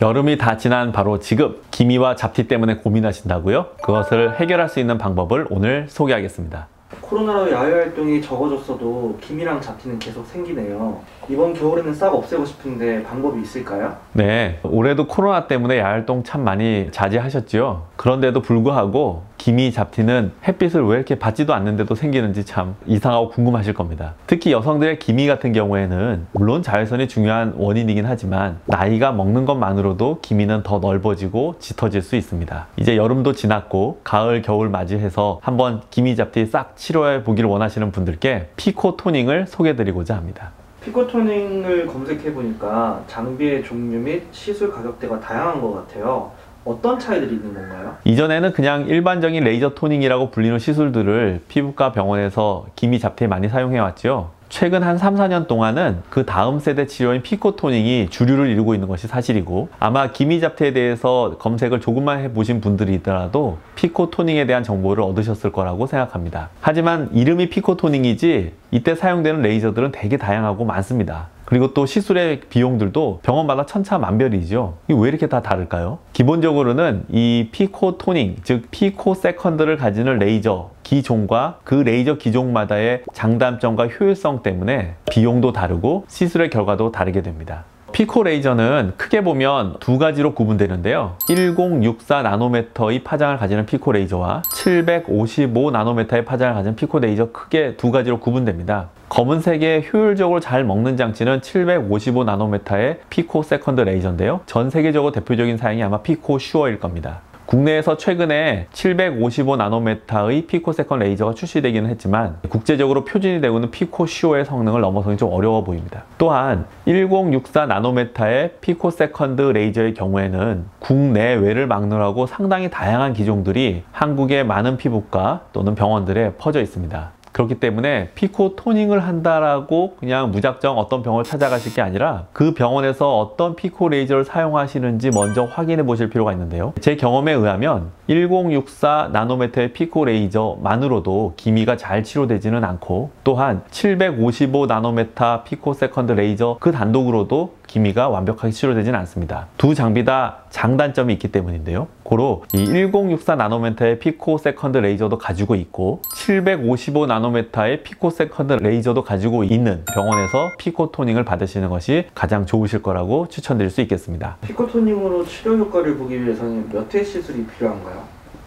여름이 다 지난 바로 지금 기미와 잡티 때문에 고민하신다고요? 그것을 해결할 수 있는 방법을 오늘 소개하겠습니다. 코로나로 야외활동이 적어졌어도 기미랑 잡티는 계속 생기네요. 이번 겨울에는 싹 없애고 싶은데 방법이 있을까요? 네, 올해도 코로나 때문에 야외활동 참 많이 자제하셨죠. 그런데도 불구하고 기미, 잡티는 햇빛을 왜 이렇게 받지도 않는데도 생기는지 참 이상하고 궁금하실 겁니다. 특히 여성들의 기미 같은 경우에는 물론 자외선이 중요한 원인이긴 하지만 나이가 먹는 것만으로도 기미는 더 넓어지고 짙어질 수 있습니다. 이제 여름도 지났고 가을, 겨울 맞이해서 한번 기미, 잡티 싹 치료해 보기를 원하시는 분들께 피코 토닝을 소개해 드리고자 합니다. 피코 토닝을 검색해보니까 장비의 종류 및 시술 가격대가 다양한 것 같아요. 어떤 차이들이 있는 건가요? 이전에는 그냥 일반적인 레이저 토닝이라고 불리는 시술들을 피부과 병원에서 기미, 잡티에 많이 사용해왔죠. 최근 한 3, 4년 동안은 그 다음 세대 치료인 피코 토닝이 주류를 이루고 있는 것이 사실이고, 아마 기미, 잡티에 대해서 검색을 조금만 해보신 분들이 있더라도 피코 토닝에 대한 정보를 얻으셨을 거라고 생각합니다. 하지만 이름이 피코 토닝이지 이때 사용되는 레이저들은 되게 다양하고 많습니다. 그리고 또 시술의 비용들도 병원마다 천차만별이죠. 이게 왜 이렇게 다 다를까요? 기본적으로는 이 피코 토닝, 즉 피코 세컨드를 가지는 레이저 기종과 그 레이저 기종마다의 장단점과 효율성 때문에 비용도 다르고 시술의 결과도 다르게 됩니다. 피코 레이저는 크게 보면 두 가지로 구분되는데요. 1064 나노미터의 파장을 가지는 피코 레이저와 755 나노미터의 파장을 가진 피코 레이저, 크게 두 가지로 구분됩니다. 검은색에 효율적으로 잘 먹는 장치는 755 나노미터의 피코 세컨드 레이저인데요. 전 세계적으로 대표적인 사양이 아마 피코 슈어일 겁니다. 국내에서 최근에 755 나노미터의 피코 세컨드 레이저가 출시되기는 했지만 국제적으로 표준이 되고 있는 피코 슈어의 성능을 넘어서기 좀 어려워 보입니다. 또한 1064 나노미터의 피코 세컨드 레이저의 경우에는 국내외를 막론하고 상당히 다양한 기종들이 한국의 많은 피부과 또는 병원들에 퍼져 있습니다. 그렇기 때문에 피코 토닝을 한다라고 그냥 무작정 어떤 병원을 찾아가실 게 아니라 그 병원에서 어떤 피코 레이저를 사용하시는지 먼저 확인해 보실 필요가 있는데요. 제 경험에 의하면 1064 나노미터의 피코 레이저만으로도 기미가 잘 치료되지는 않고, 또한 755 나노미터 피코 세컨드 레이저 그 단독으로도 기미가 완벽하게 치료되지는 않습니다. 두 장비 다 장단점이 있기 때문인데요. 고로 이 1064 나노미터의 피코 세컨드 레이저도 가지고 있고 755 나노미터의 피코 세컨드 레이저도 가지고 있는 병원에서 피코 토닝을 받으시는 것이 가장 좋으실 거라고 추천드릴 수 있겠습니다. 피코 토닝으로 치료 효과를 보기 위해서는 몇 회 시술이 필요한가요?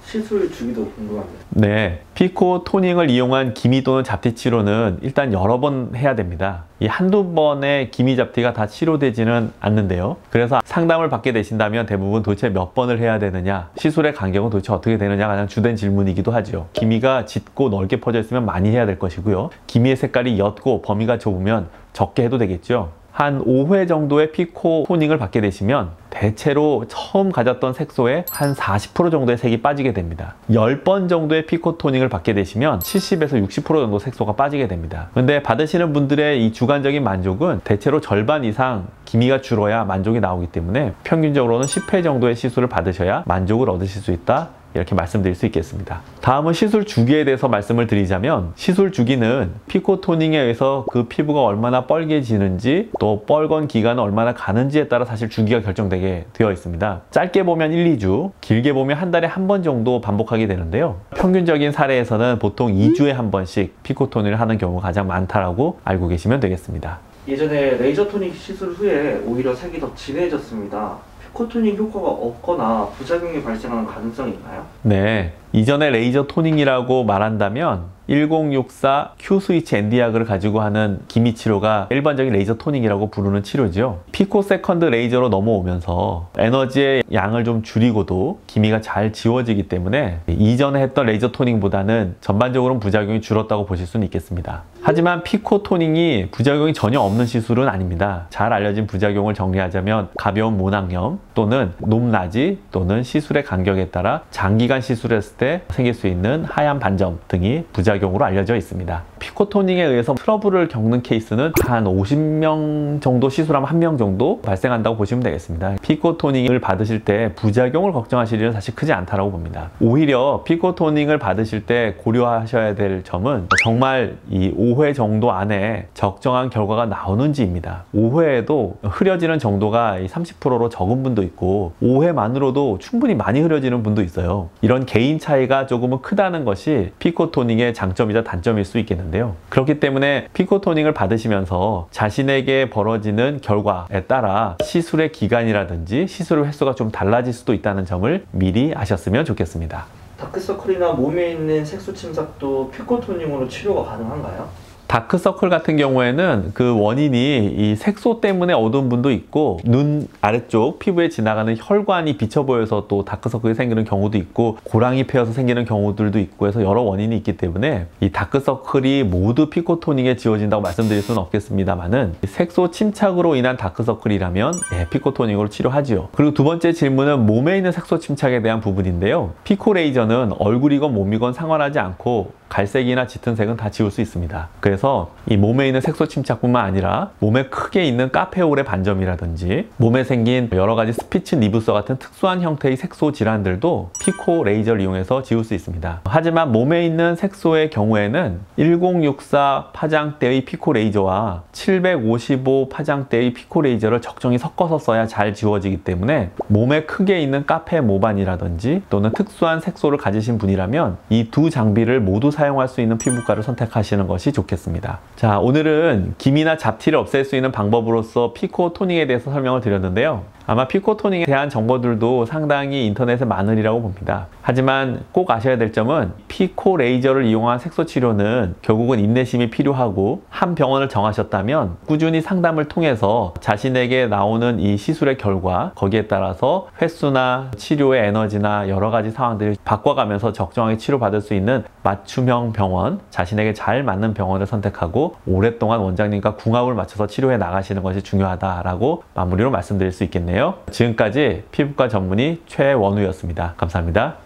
시술 주기도 궁금합니다. 네, 피코 토닝을 이용한 기미 또는 잡티 치료는 일단 여러 번 해야 됩니다. 이 한두 번의 기미, 잡티가 다 치료되지는 않는데요. 그래서 상담을 받게 되신다면 대부분 도대체 몇 번을 해야 되느냐, 시술의 간격은 도대체 어떻게 되느냐가 가장 주된 질문이기도 하죠. 기미가 짙고 넓게 퍼져 있으면 많이 해야 될 것이고요. 기미의 색깔이 옅고 범위가 좁으면 적게 해도 되겠죠. 한 5회 정도의 피코 토닝을 받게 되시면 대체로 처음 가졌던 색소의 한 40% 정도의 색이 빠지게 됩니다. 10번 정도의 피코 토닝을 받게 되시면 70에서 60% 정도 색소가 빠지게 됩니다. 근데 받으시는 분들의 이 주관적인 만족은 대체로 절반 이상 기미가 줄어야 만족이 나오기 때문에 평균적으로는 10회 정도의 시술을 받으셔야 만족을 얻으실 수 있다, 이렇게 말씀드릴 수 있겠습니다. 다음은 시술 주기에 대해서 말씀을 드리자면, 시술 주기는 피코 토닝에 의해서 그 피부가 얼마나 뻘개지는지 또 뻘건 기간은 얼마나 가는지에 따라 사실 주기가 결정되게 되어 있습니다. 짧게 보면 1, 2주, 길게 보면 한 달에 한 번 정도 반복하게 되는데요. 평균적인 사례에서는 보통 2주에 한 번씩 피코 토닝을 하는 경우가 가장 많다라고 알고 계시면 되겠습니다. 예전에 레이저 토닝 시술 후에 오히려 색이 더 진해졌습니다. 피코 토닝 효과가 없거나 부작용이 발생하는 가능성이 있나요? 네, 이전에 레이저 토닝이라고 말한다면 1064 Q 스위치 엔디약을 가지고 하는 기미 치료가 일반적인 레이저 토닝이라고 부르는 치료죠. 피코 세컨드 레이저로 넘어오면서 에너지의 양을 좀 줄이고도 기미가 잘 지워지기 때문에 이전에 했던 레이저 토닝보다는 전반적으로 부작용이 줄었다고 보실 수는 있겠습니다. 하지만 피코 토닝이 부작용이 전혀 없는 시술은 아닙니다. 잘 알려진 부작용을 정리하자면 가벼운 모낭염 또는 높낮이 또는 시술의 간격에 따라 장기간 시술했을 때 생길 수 있는 하얀 반점 등이 부작용으로 알려져 있습니다. 피코토닝에 의해서 트러블을 겪는 케이스는 한 50명 정도 시술하면 1명 정도 발생한다고 보시면 되겠습니다. 피코토닝을 받으실 때 부작용을 걱정하실 일은 사실 크지 않다고 봅니다. 오히려 피코토닝을 받으실 때 고려하셔야 될 점은 정말 이 5회 정도 안에 적정한 결과가 나오는지입니다. 5회에도 흐려지는 정도가 30%로 적은 분도 있고 5회만으로도 충분히 많이 흐려지는 분도 있어요. 이런 개인 차이가 조금은 크다는 것이 피코토닝의 장점이자 단점일 수 있겠는데요. 그렇기 때문에 피코토닝을 받으시면서 자신에게 벌어지는 결과에 따라 시술의 기간이라든지 시술 횟수가 좀 달라질 수도 있다는 점을 미리 아셨으면 좋겠습니다. 다크서클이나 몸에 있는 색소 침삭도 피코토닝으로 치료가 가능한가요? 다크서클 같은 경우에는 그 원인이 이 색소 때문에 어두운 분도 있고 눈 아래쪽 피부에 지나가는 혈관이 비쳐 보여서 또 다크서클이 생기는 경우도 있고 고랑이 패여서 생기는 경우들도 있고 해서 여러 원인이 있기 때문에 이 다크서클이 모두 피코토닝에 지워진다고 말씀드릴 수는 없겠습니다만은 색소 침착으로 인한 다크서클이라면 피코토닝으로 치료하지요. 그리고 두 번째 질문은 몸에 있는 색소 침착에 대한 부분인데요. 피코 레이저는 얼굴이건 몸이건 상관하지 않고 갈색이나 짙은 색은 다 지울 수 있습니다. 그래서 이 몸에 있는 색소 침착뿐만 아니라 몸에 크게 있는 카페올의 반점이라든지 몸에 생긴 여러 가지 스피츠 니부서 같은 특수한 형태의 색소 질환들도 피코 레이저를 이용해서 지울 수 있습니다. 하지만 몸에 있는 색소의 경우에는 1064 파장대의 피코 레이저와 755 파장대의 피코 레이저를 적정히 섞어서 써야 잘 지워지기 때문에 몸에 크게 있는 카페 모반이라든지 또는 특수한 색소를 가지신 분이라면 이 두 장비를 모두 사용할 수 있는 피부과를 선택하시는 것이 좋겠습니다. 자, 오늘은 기미나 잡티를 없앨 수 있는 방법으로서 피코토닝에 대해서 설명을 드렸는데요. 아마 피코토닝에 대한 정보들도 상당히 인터넷에 많으리라고 봅니다. 하지만 꼭 아셔야 될 점은 피코 레이저를 이용한 색소 치료는 결국은 인내심이 필요하고 한 병원을 정하셨다면 꾸준히 상담을 통해서 자신에게 나오는 이 시술의 결과 거기에 따라서 횟수나 치료의 에너지나 여러 가지 상황들을 바꿔가면서 적정하게 치료받을 수 있는 맞춤형 병원, 자신에게 잘 맞는 병원을 선택하고 오랫동안 원장님과 궁합을 맞춰서 치료해 나가시는 것이 중요하다라고 마무리로 말씀드릴 수 있겠네요. 지금까지 피부과 전문의 최원우였습니다. 감사합니다.